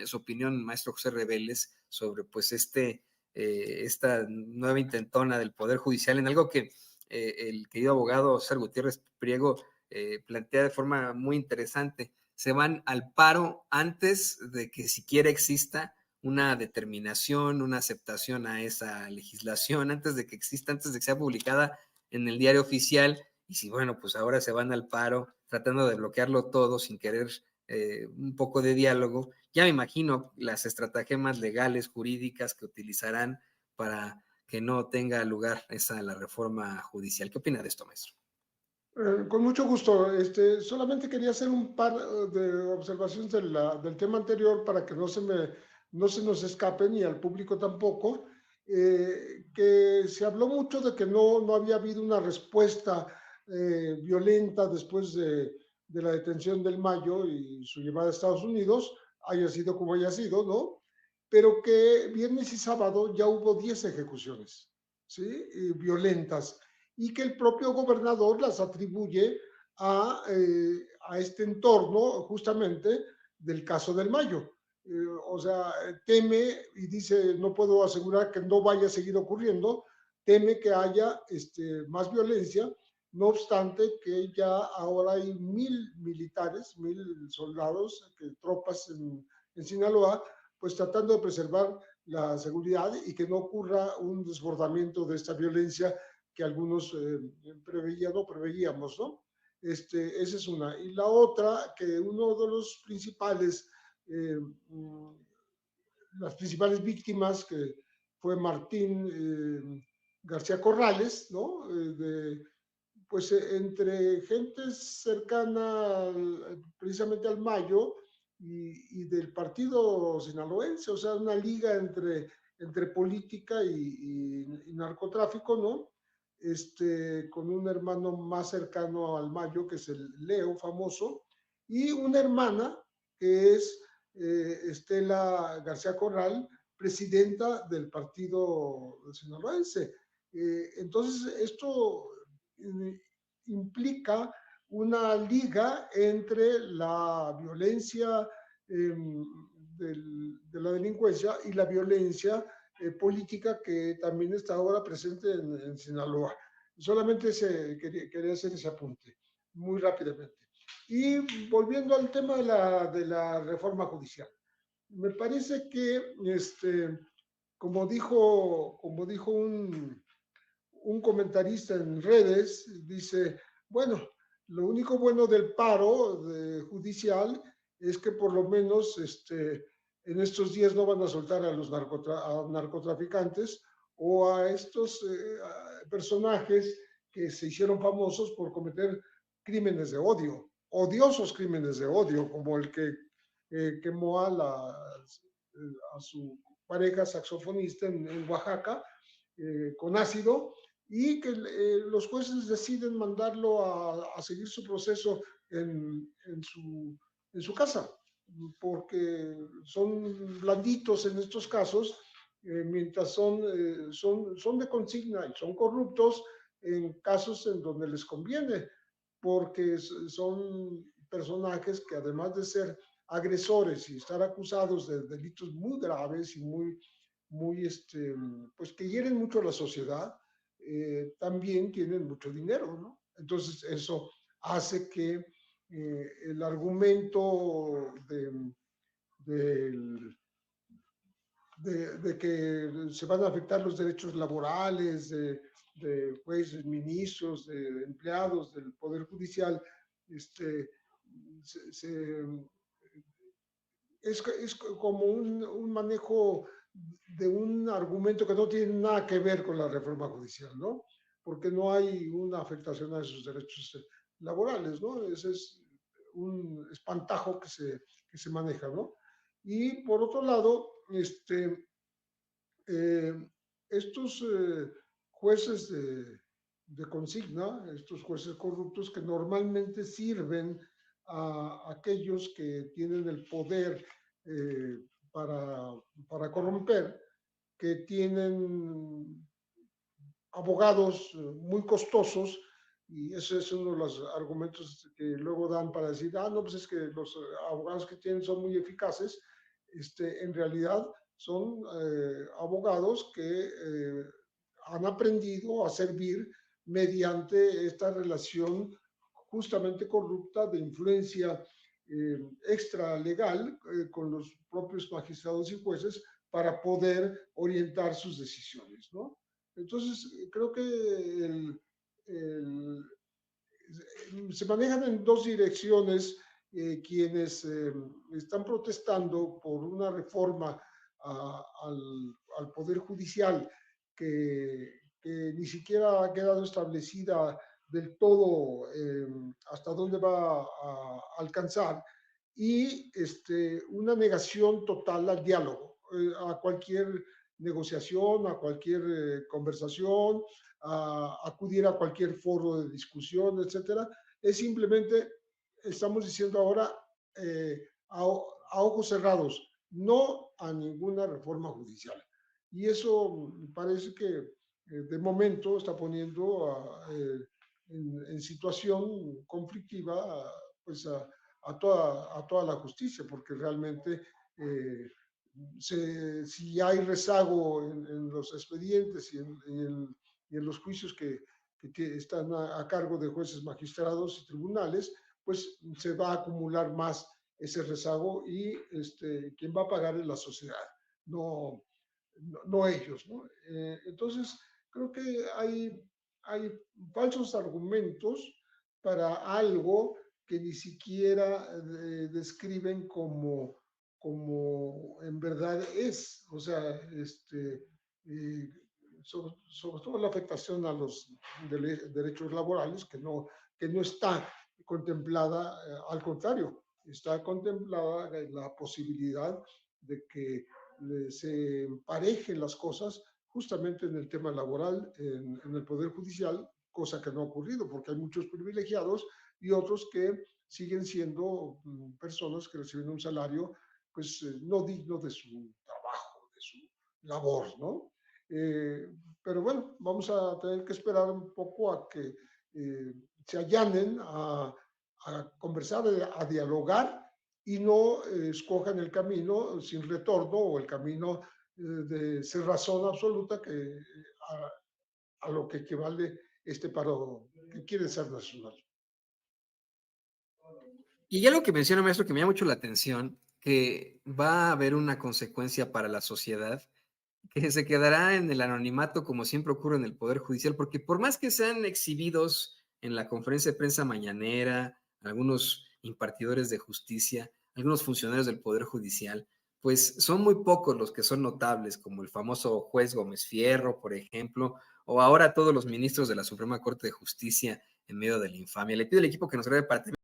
su opinión, maestro José Reveles, sobre pues esta nueva intentona del Poder Judicial en algo que el querido abogado César Gutiérrez Priego plantea de forma muy interesante. Se van al paro antes de que siquiera exista una determinación, una aceptación a esa legislación, antes de que exista, antes de que sea publicada en el diario oficial. Y si, bueno, pues ahora se van al paro tratando de bloquearlo todo sin querer un poco de diálogo, ya me imagino las estratagemas legales, jurídicas que utilizarán para que no tenga lugar la reforma judicial. ¿Qué opina de esto, maestro? Con mucho gusto. Solamente quería hacer un par de observaciones del tema anterior para que no se nos escapen y al público tampoco. Que se habló mucho de que no había habido una respuesta violenta después de la detención del Mayo y su llevada a Estados Unidos, haya sido como haya sido, ¿no? Pero que viernes y sábado ya hubo 10 ejecuciones, ¿sí? Violentas, y que el propio gobernador las atribuye a este entorno justamente del caso del Mayo. O sea, teme y dice, no puedo asegurar que no vaya a seguir ocurriendo, teme que haya más violencia, no obstante que ya ahora hay 1,000 militares, 1,000 soldados, tropas en Sinaloa, pues tratando de preservar la seguridad y que no ocurra un desbordamiento de esta violencia que algunos preveían o preveíamos, ¿no? Esa es una. Y la otra, que uno de los principales, las principales víctimas, que fue Martín García Corrales, ¿no? Pues entre gente cercana precisamente al Mayo y del partido sinaloense, o sea, una liga entre política y narcotráfico, ¿no? Con un hermano más cercano al Mayo, que es el Leo famoso, y una hermana que es Estela García Corral, presidenta del partido sinaloense. Entonces, esto implica una liga entre la violencia de la delincuencia y la violencia política que también está ahora presente en Sinaloa. Solamente quería hacer ese apunte muy rápidamente. Y volviendo al tema de la reforma judicial, me parece que, como dijo un comentarista en redes, dice, bueno, lo único bueno del paro judicial es que por lo menos en estos días no van a soltar a los narcotraficantes o a estos personajes que se hicieron famosos por cometer crímenes de odio, odiosos crímenes de odio, como el que quemó a su pareja saxofonista en Oaxaca con ácido, y que los jueces deciden mandarlo a seguir su proceso en su casa, porque son blanditos en estos casos, mientras son de consigna y son corruptos en casos en donde les conviene, porque son personajes que además de ser agresores y estar acusados de delitos muy graves y pues que hieren mucho a la sociedad, también tienen mucho dinero, ¿no? Entonces eso hace que el argumento de, de que se van a afectar los derechos laborales de jueces, ministros, de empleados del Poder Judicial, se, se, es como un manejo de un argumento que no tiene nada que ver con la reforma judicial, ¿no? Porque no hay una afectación a esos derechos laborales, ¿no? Ese es un espantajo que se maneja, ¿no? Y por otro lado, eh, estos jueces de consigna, estos jueces corruptos que normalmente sirven a aquellos que tienen el poder eh, para, para corromper, que tienen abogados muy costosos, y ese es uno de los argumentos que luego dan para decir, no, pues es que los abogados que tienen son muy eficaces, En realidad son abogados que han aprendido a servir mediante esta relación justamente corrupta de influencia extralegal con los propios magistrados y jueces para poder orientar sus decisiones, ¿no? Entonces, creo que el, se manejan en dos direcciones quienes están protestando por una reforma al Poder Judicial que ni siquiera ha quedado establecida del todo hasta dónde va a alcanzar y una negación total al diálogo, a cualquier negociación, a cualquier conversación, a acudir a cualquier foro de discusión, etcétera. Es simplemente, estamos diciendo ahora, a ojos cerrados, no a ninguna reforma judicial. Y eso parece que de momento está poniendo en situación conflictiva pues a toda la justicia, porque realmente si hay rezago en los expedientes y en los juicios que están a cargo de jueces, magistrados y tribunales, pues se va a acumular más ese rezago y quien va a pagar es la sociedad, no, no ellos, ¿no? Entonces, creo que hay falsos argumentos para algo que ni siquiera describen como en verdad es. O sea, eh, sobre todo la afectación a los derechos laborales, que no está contemplada, al contrario, está contemplada la posibilidad de que se emparejen las cosas justamente en el tema laboral, en el Poder Judicial, cosa que no ha ocurrido, porque hay muchos privilegiados y otros que siguen siendo personas que reciben un salario pues no digno de su trabajo, de su labor, ¿no? Pero bueno, vamos a tener que esperar un poco a que se allanen a conversar, a dialogar y no escojan el camino sin retorno o el camino de cerrazón absoluta a lo que equivale este paro que quiere ser nacional. Y ya lo que menciona, maestro, que me llama mucho la atención, que va a haber una consecuencia para la sociedad que se quedará en el anonimato como siempre ocurre en el Poder Judicial, porque por más que sean exhibidos en la conferencia de prensa mañanera, algunos impartidores de justicia, algunos funcionarios del Poder Judicial, pues son muy pocos los que son notables, como el famoso juez Gómez Fierro, por ejemplo, o ahora todos los ministros de la Suprema Corte de Justicia en medio de la infamia. Le pido al equipo que nos grabe para